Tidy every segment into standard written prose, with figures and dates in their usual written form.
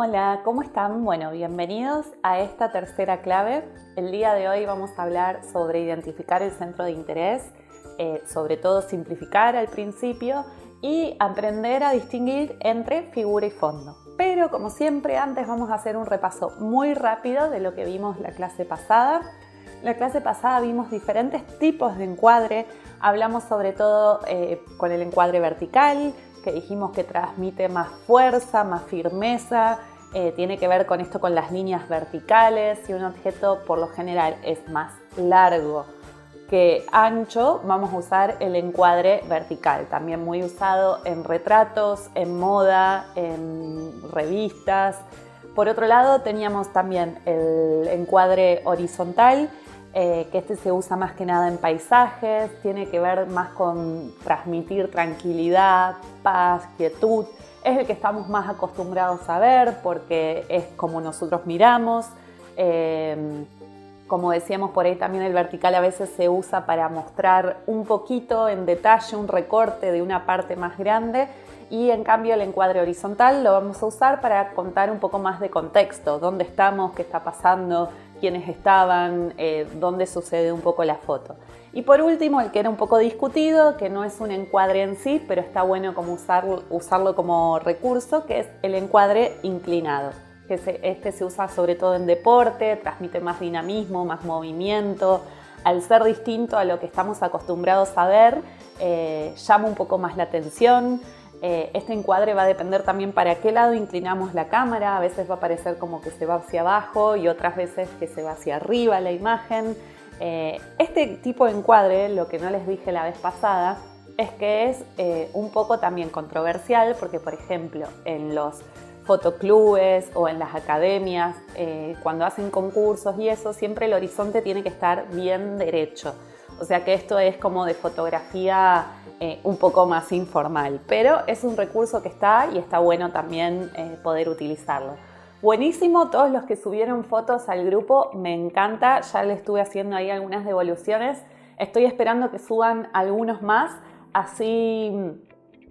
Hola, ¿cómo están? Bueno, bienvenidos a esta tercera clave. El día de hoy vamos a hablar sobre identificar el centro de interés, sobre todo simplificar al principio y aprender a distinguir entre figura y fondo. Pero como siempre, antes vamos a hacer un repaso muy rápido de lo que vimos la clase pasada. La clase pasada vimos diferentes tipos de encuadre. Hablamos sobre todo con el encuadre vertical, que dijimos que transmite más fuerza, más firmeza, tiene que ver con esto, con las líneas verticales. Si un objeto por lo general es más largo que ancho, vamos a usar el encuadre vertical, también muy usado en retratos, en moda, en revistas. Por otro lado teníamos también el encuadre horizontal, que este se usa más que nada en paisajes, tiene que ver más con transmitir tranquilidad, paz, quietud. Es el que estamos más acostumbrados a ver porque es como nosotros miramos. Como decíamos por ahí, también el vertical a veces se usa para mostrar un poquito en detalle un recorte de una parte más grande, y en cambio el encuadre horizontal lo vamos a usar para contar un poco más de contexto, dónde estamos, qué está pasando, quiénes estaban, dónde sucede un poco la foto. Y por último, el que era un poco discutido, que no es un encuadre en sí, pero está bueno como usarlo como recurso, que es el encuadre inclinado. Este se usa sobre todo en deporte, transmite más dinamismo, más movimiento. Al ser distinto a lo que estamos acostumbrados a ver, llama un poco más la atención. Este encuadre va a depender también para qué lado inclinamos la cámara. A veces va a parecer como que se va hacia abajo y otras veces que se va hacia arriba la imagen. Este tipo de encuadre, lo que no les dije la vez pasada, es que es un poco también controversial porque, por ejemplo, en los fotoclubes o en las academias, cuando hacen concursos y eso, siempre el horizonte tiene que estar bien derecho. O sea que esto es como de fotografía un poco más informal, pero es un recurso que está y está bueno también poder utilizarlo. Buenísimo, todos los que subieron fotos al grupo, me encanta, ya le estuve haciendo ahí algunas devoluciones, estoy esperando que suban algunos más, así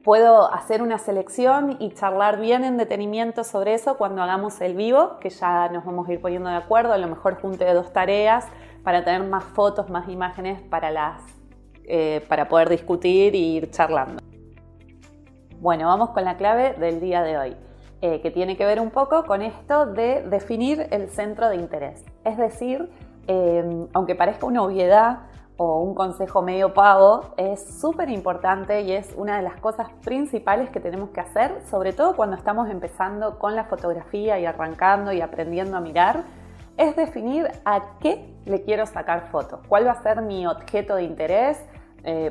puedo hacer una selección y charlar bien en detenimiento sobre eso cuando hagamos el vivo, que ya nos vamos a ir poniendo de acuerdo, a lo mejor junte 2 tareas para tener más fotos, más imágenes para poder discutir e ir charlando. Bueno, vamos con la clave del día de hoy, que tiene que ver un poco con esto de definir el centro de interés. Es decir, aunque parezca una obviedad o un consejo medio pavo, es súper importante y es una de las cosas principales que tenemos que hacer, sobre todo cuando estamos empezando con la fotografía y arrancando y aprendiendo a mirar, es definir a qué le quiero sacar fotos, cuál va a ser mi objeto de interés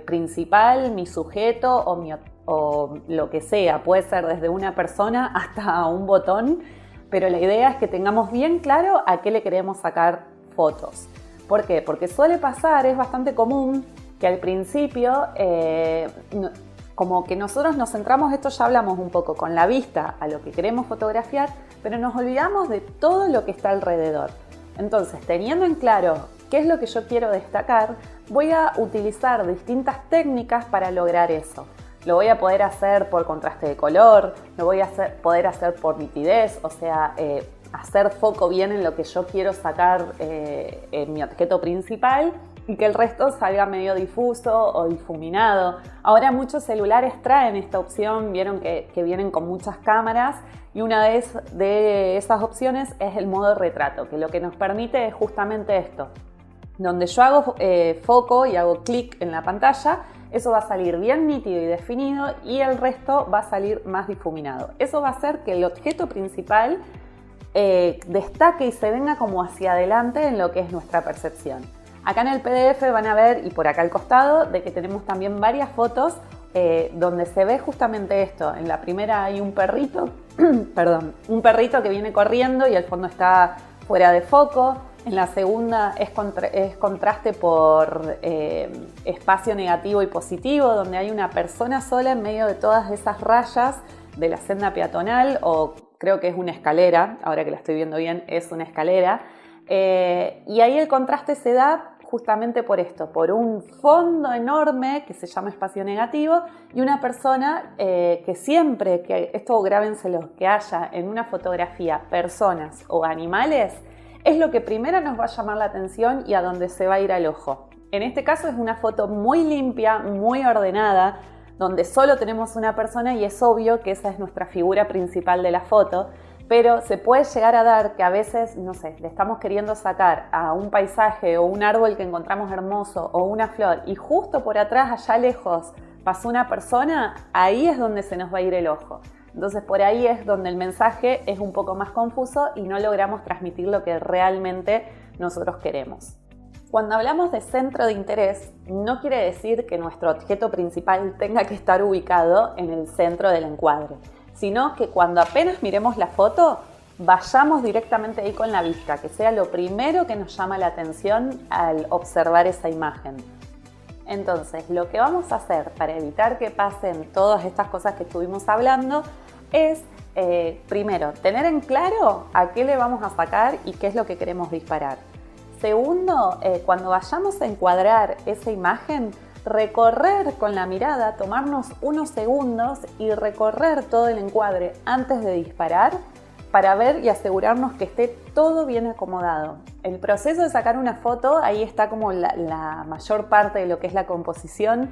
principal, mi sujeto o lo que sea. Puede ser desde una persona hasta un botón, pero la idea es que tengamos bien claro a qué le queremos sacar fotos. ¿Por qué? Porque suele pasar, es bastante común que al principio como que nosotros nos centramos, esto ya hablamos un poco, con la vista a lo que queremos fotografiar, pero nos olvidamos de todo lo que está alrededor. Entonces, teniendo en claro qué es lo que yo quiero destacar, voy a utilizar distintas técnicas para lograr eso. Lo voy a poder hacer por contraste de color, lo voy a poder hacer por nitidez, o sea, hacer foco bien en lo que yo quiero sacar en mi objeto principal y que el resto salga medio difuso o difuminado. Ahora muchos celulares traen esta opción, vieron que vienen con muchas cámaras, y una de esas opciones es el modo retrato, que lo que nos permite es justamente esto. Donde yo hago foco y hago clic en la pantalla, eso va a salir bien nítido y definido y el resto va a salir más difuminado. Eso va a hacer que el objeto principal destaque y se venga como hacia adelante en lo que es nuestra percepción. Acá en el PDF van a ver, y por acá al costado, de que tenemos también varias fotos donde se ve justamente esto. En la primera hay un perrito, perdón, un perrito que viene corriendo y el fondo está fuera de foco. En la segunda es contraste por espacio negativo y positivo, donde hay una persona sola en medio de todas esas rayas de la senda peatonal, o creo que es una escalera, ahora que la estoy viendo bien, es una escalera. Y ahí el contraste se da justamente por esto, por un fondo enorme que se llama espacio negativo y una persona que siempre, que esto grábenselo, que haya en una fotografía personas o animales, es lo que primero nos va a llamar la atención y a donde se va a ir al ojo. En este caso es una foto muy limpia, muy ordenada, donde solo tenemos una persona y es obvio que esa es nuestra figura principal de la foto, pero se puede llegar a dar que a veces, no sé, le estamos queriendo sacar a un paisaje o un árbol que encontramos hermoso o una flor y justo por atrás, allá lejos, pasó una persona, ahí es donde se nos va a ir el ojo. Entonces por ahí es donde el mensaje es un poco más confuso y no logramos transmitir lo que realmente nosotros queremos. Cuando hablamos de centro de interés, no quiere decir que nuestro objeto principal tenga que estar ubicado en el centro del encuadre, sino que cuando apenas miremos la foto, vayamos directamente ahí con la vista, que sea lo primero que nos llama la atención al observar esa imagen. Entonces, lo que vamos a hacer para evitar que pasen todas estas cosas que estuvimos hablando es, primero, tener en claro a qué le vamos a sacar y qué es lo que queremos disparar. Segundo, cuando vayamos a encuadrar esa imagen, recorrer con la mirada, tomarnos unos segundos y recorrer todo el encuadre antes de disparar para ver y asegurarnos que esté todo bien acomodado. El proceso de sacar una foto, ahí está como la mayor parte de lo que es la composición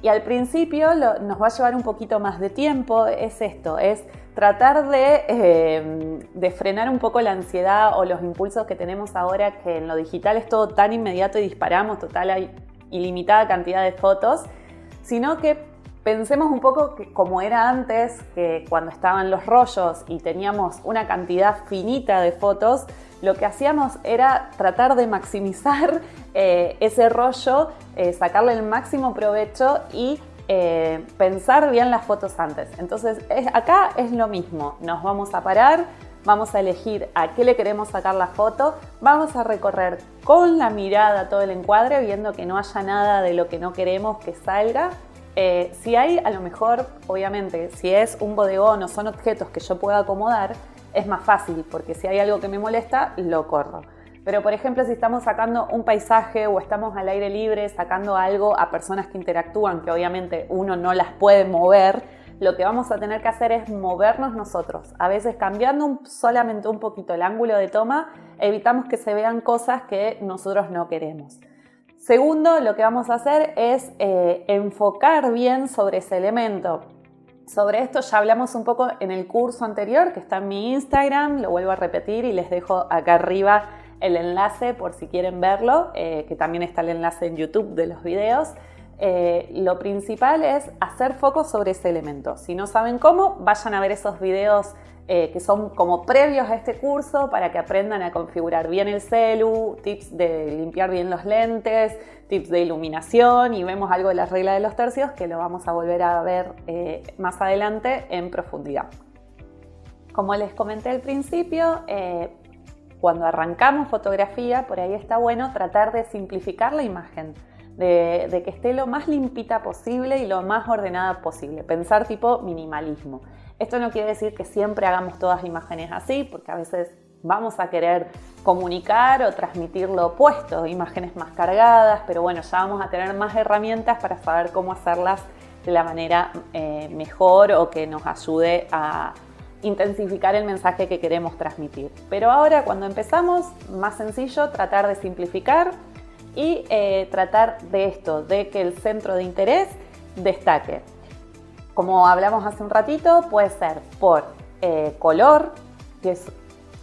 y al principio nos va a llevar un poquito más de tiempo, es esto, es tratar de frenar un poco la ansiedad o los impulsos que tenemos ahora, que en lo digital es todo tan inmediato y disparamos, total hay ilimitada cantidad de fotos, sino que pensemos un poco que como era antes, que cuando estaban los rollos y teníamos una cantidad finita de fotos, lo que hacíamos era tratar de maximizar ese rollo, sacarle el máximo provecho y pensar bien las fotos antes. Entonces acá es lo mismo, nos vamos a parar, vamos a elegir a qué le queremos sacar la foto, vamos a recorrer con la mirada todo el encuadre viendo que no haya nada de lo que no queremos que salga. Si hay, a lo mejor, obviamente, si es un bodegón o son objetos que yo pueda acomodar, es más fácil, porque si hay algo que me molesta, lo corro. Pero, por ejemplo, si estamos sacando un paisaje o estamos al aire libre sacando algo a personas que interactúan, que obviamente uno no las puede mover, lo que vamos a tener que hacer es movernos nosotros. A veces cambiando solamente un poquito el ángulo de toma, evitamos que se vean cosas que nosotros no queremos. Segundo, lo que vamos a hacer es enfocar bien sobre ese elemento. Sobre esto ya hablamos un poco en el curso anterior que está en mi Instagram, lo vuelvo a repetir y les dejo acá arriba el enlace por si quieren verlo, que también está el enlace en YouTube de los videos. Lo principal es hacer foco sobre ese elemento. Si no saben cómo, vayan a ver esos videos que son como previos a este curso para que aprendan a configurar bien el celu, tips de limpiar bien los lentes, tips de iluminación y vemos algo de la regla de los tercios que lo vamos a volver a ver más adelante en profundidad. Como les comenté al principio, cuando arrancamos fotografía, por ahí está bueno tratar de simplificar la imagen, de que esté lo más limpita posible y lo más ordenada posible, pensar tipo minimalismo. Esto no quiere decir que siempre hagamos todas imágenes así, porque a veces vamos a querer comunicar o transmitir lo opuesto, imágenes más cargadas, pero bueno, ya vamos a tener más herramientas para saber cómo hacerlas de la manera mejor o que nos ayude a intensificar el mensaje que queremos transmitir. Pero ahora, cuando empezamos, más sencillo, tratar de simplificar y tratar de esto, de que el centro de interés destaque. Como hablamos hace un ratito, puede ser por color,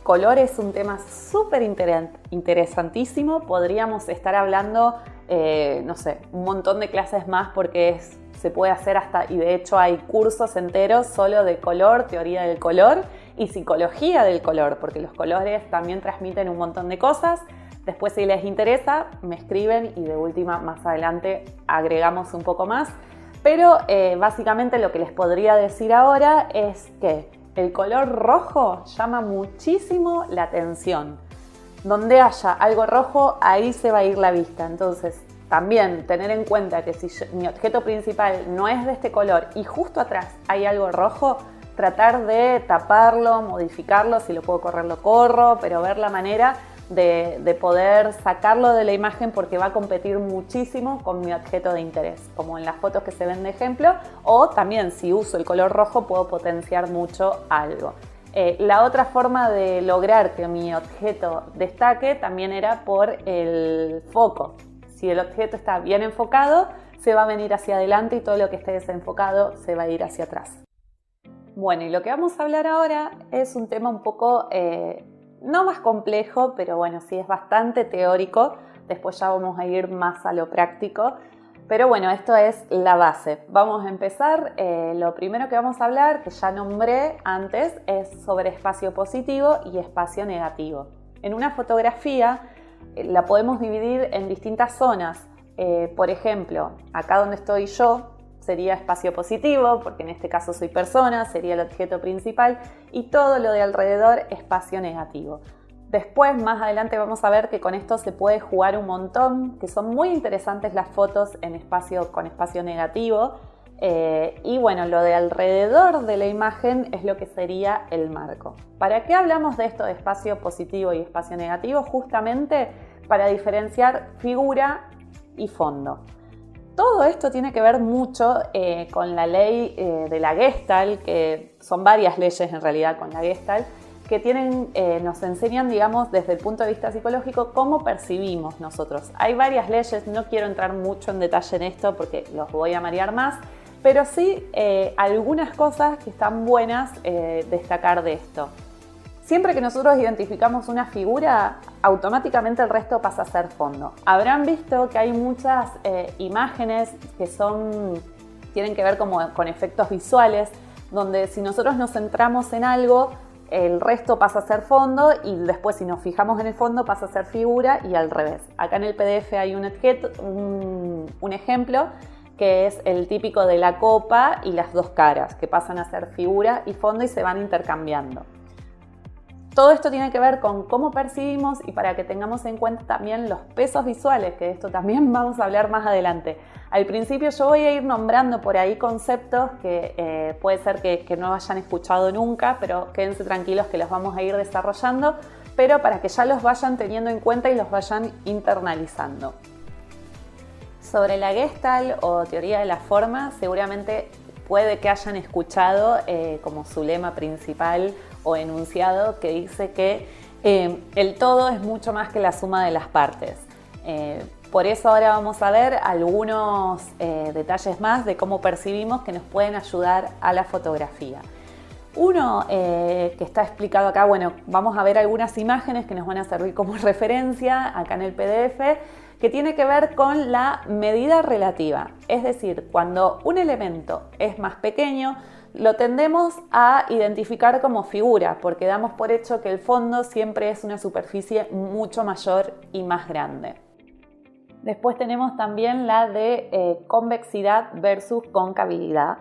color es un tema súper interesantísimo. Podríamos estar hablando, no sé, un montón de clases más porque se puede hacer hasta, y de hecho hay cursos enteros solo de color, teoría del color y psicología del color, porque los colores también transmiten un montón de cosas. Después, si les interesa, me escriben y de última, más adelante, agregamos un poco más. Pero básicamente lo que les podría decir ahora es que el color rojo llama muchísimo la atención. Donde haya algo rojo, ahí se va a ir la vista. Entonces, también tener en cuenta que si mi objeto principal no es de este color y justo atrás hay algo rojo, tratar de taparlo, modificarlo, si lo puedo correr lo corro, pero ver la manera de poder sacarlo de la imagen porque va a competir muchísimo con mi objeto de interés, como en las fotos que se ven de ejemplo, o también si uso el color rojo puedo potenciar mucho algo. La otra forma de lograr que mi objeto destaque también era por el foco. Si el objeto está bien enfocado, se va a venir hacia adelante y todo lo que esté desenfocado se va a ir hacia atrás. Bueno, y lo que vamos a hablar ahora es un tema un poco, no más complejo, pero bueno, sí es bastante teórico. Después ya vamos a ir más a lo práctico. Pero bueno, esto es la base. Vamos a empezar. Lo primero que vamos a hablar, que ya nombré antes, es sobre espacio positivo y espacio negativo. En una fotografía la podemos dividir en distintas zonas. Por ejemplo, acá donde estoy yo sería espacio positivo, porque en este caso soy persona, sería el objeto principal, y todo lo de alrededor espacio negativo. Después, más adelante, vamos a ver que con esto se puede jugar un montón, que son muy interesantes las fotos con espacio negativo. Y bueno, lo de alrededor de la imagen es lo que sería el marco. ¿Para qué hablamos de esto de espacio positivo y espacio negativo? Justamente para diferenciar figura y fondo. Todo esto tiene que ver mucho con la ley de la Gestalt, que son varias leyes en realidad con la Gestalt, que nos enseñan, digamos, desde el punto de vista psicológico, cómo percibimos nosotros. Hay varias leyes, no quiero entrar mucho en detalle en esto porque los voy a marear más, pero sí algunas cosas que están buenas destacar de esto. Siempre que nosotros identificamos una figura, automáticamente el resto pasa a ser fondo. Habrán visto que hay muchas imágenes que tienen que ver como con efectos visuales, donde si nosotros nos centramos en algo, el resto pasa a ser fondo y después si nos fijamos en el fondo pasa a ser figura y al revés. Acá en el PDF hay un ejemplo que es el típico de la copa y las dos caras, que pasan a ser figura y fondo y se van intercambiando. Todo esto tiene que ver con cómo percibimos y para que tengamos en cuenta también los pesos visuales, que de esto también vamos a hablar más adelante. Al principio yo voy a ir nombrando por ahí conceptos que puede ser que no hayan escuchado nunca, pero quédense tranquilos que los vamos a ir desarrollando, pero para que ya los vayan teniendo en cuenta y los vayan internalizando. Sobre la Gestalt o teoría de la forma, seguramente puede que hayan escuchado como su lema principal o enunciado que dice que el todo es mucho más que la suma de las partes. Por eso ahora vamos a ver algunos detalles más de cómo percibimos que nos pueden ayudar a la fotografía. Uno que está explicado acá, bueno, vamos a ver algunas imágenes que nos van a servir como referencia acá en el PDF, que tiene que ver con la medida relativa. Es decir, cuando un elemento es más pequeño, lo tendemos a identificar como figura, porque damos por hecho que el fondo siempre es una superficie mucho mayor y más grande. Después tenemos también la de convexidad versus concavidad.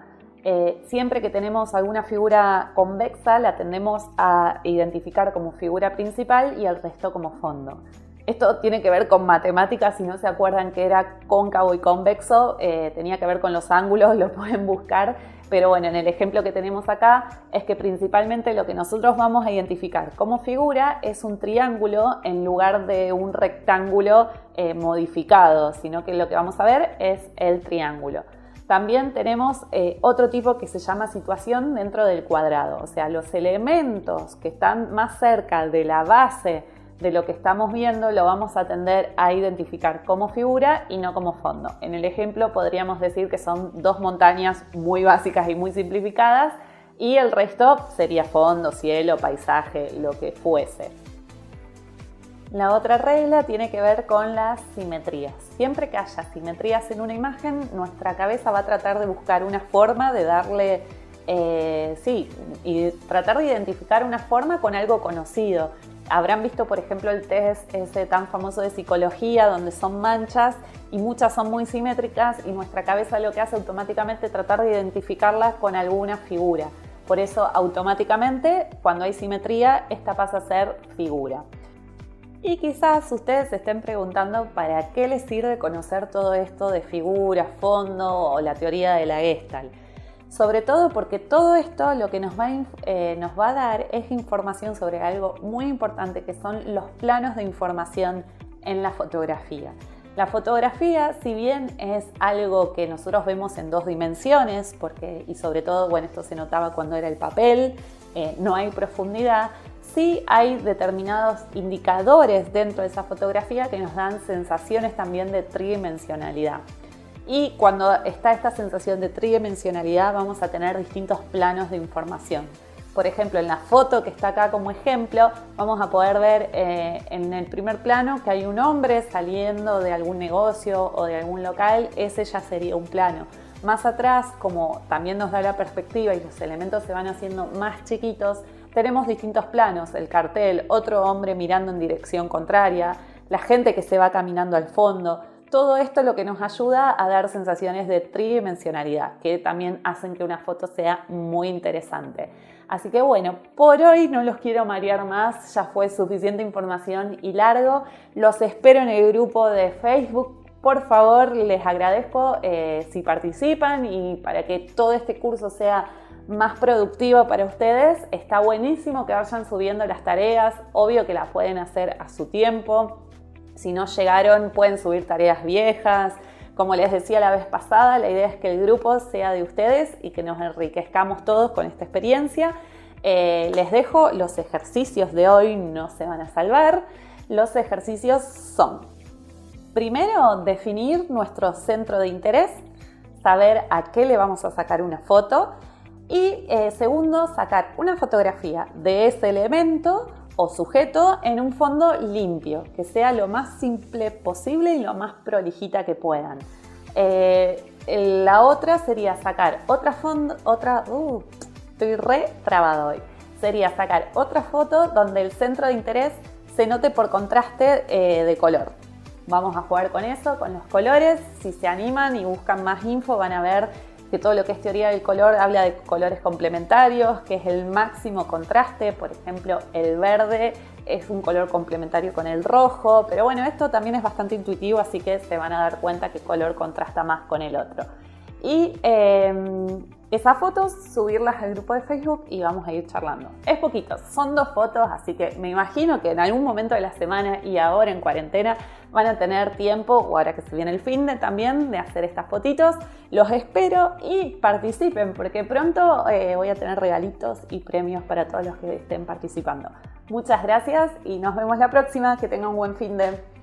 Siempre que tenemos alguna figura convexa, la tendemos a identificar como figura principal y el resto como fondo. Esto tiene que ver con matemáticas, si no se acuerdan que era cóncavo y convexo, tenía que ver con los ángulos, lo pueden buscar, pero bueno, en el ejemplo que tenemos acá es que principalmente lo que nosotros vamos a identificar como figura es un triángulo en lugar de un rectángulo modificado, sino que lo que vamos a ver es el triángulo. También tenemos otro tipo que se llama situación dentro del cuadrado, o sea, los elementos que están más cerca de la base de lo que estamos viendo lo vamos a tender a identificar como figura y no como fondo. En el ejemplo podríamos decir que son dos montañas muy básicas y muy simplificadas y el resto sería fondo, cielo, paisaje, lo que fuese. La otra regla tiene que ver con las simetrías. Siempre que haya simetrías en una imagen, nuestra cabeza va a tratar de buscar una forma de darle, y tratar de identificar una forma con algo conocido. Habrán visto, por ejemplo, el test ese tan famoso de psicología, donde son manchas y muchas son muy simétricas y nuestra cabeza lo que hace automáticamente es tratar de identificarlas con alguna figura. Por eso, automáticamente, cuando hay simetría, esta pasa a ser figura. Y quizás ustedes se estén preguntando para qué les sirve conocer todo esto de figuras, fondo o la teoría de la Gestalt. sobre todo porque todo esto lo que nos va a dar es información sobre algo muy importante, que son los planos de información en la fotografía. La fotografía, si bien es algo que nosotros vemos en 2 dimensiones, y sobre todo, bueno, esto se notaba cuando era el papel, no hay profundidad, sí hay determinados indicadores dentro de esa fotografía que nos dan sensaciones también de tridimensionalidad. Y cuando está esta sensación de tridimensionalidad vamos a tener distintos planos de información. Por ejemplo, en la foto que está acá como ejemplo, vamos a poder ver en el primer plano que hay un hombre saliendo de algún negocio o de algún local. Ese ya sería un plano. Más atrás, como también nos da la perspectiva y los elementos se van haciendo más chiquitos, tenemos distintos planos. El cartel, otro hombre mirando en dirección contraria, la gente que se va caminando al fondo. Todo esto es lo que nos ayuda a dar sensaciones de tridimensionalidad, que también hacen que una foto sea muy interesante. Así que bueno, por hoy no los quiero marear más, ya fue suficiente información y largo. Los espero en el grupo de Facebook. Por favor, les agradezco si participan, y para que todo este curso sea más productivo para ustedes, está buenísimo que vayan subiendo las tareas. Obvio que las pueden hacer a su tiempo. Si no llegaron, pueden subir tareas viejas. Como les decía la vez pasada, la idea es que el grupo sea de ustedes y que nos enriquezcamos todos con esta experiencia. Les dejo los ejercicios de hoy, no se van a salvar. Los ejercicios son: primero, definir nuestro centro de interés, saber a qué le vamos a sacar una foto. Y segundo, sacar una fotografía de ese elemento o sujeto en un fondo limpio, que sea lo más simple posible y lo más prolijita que puedan. La otra sería sacar estoy re trabado hoy. Sería sacar otra foto donde el centro de interés se note por contraste de color. Vamos a jugar con eso, con los colores. Si se animan y buscan más info, van a ver que todo lo que es teoría del color habla de colores complementarios, que es el máximo contraste. Por ejemplo, el verde es un color complementario con el rojo, pero bueno, esto también es bastante intuitivo, así que se van a dar cuenta qué color contrasta más con el otro. Y esas fotos, subirlas al grupo de Facebook y vamos a ir charlando. Es poquito, son 2 fotos, así que me imagino que en algún momento de la semana y ahora en cuarentena van a tener tiempo, o ahora que se viene el finde también, de hacer estas fotitos. Los espero y participen, porque pronto voy a tener regalitos y premios para todos los que estén participando. Muchas gracias y nos vemos la próxima. Que tengan un buen finde.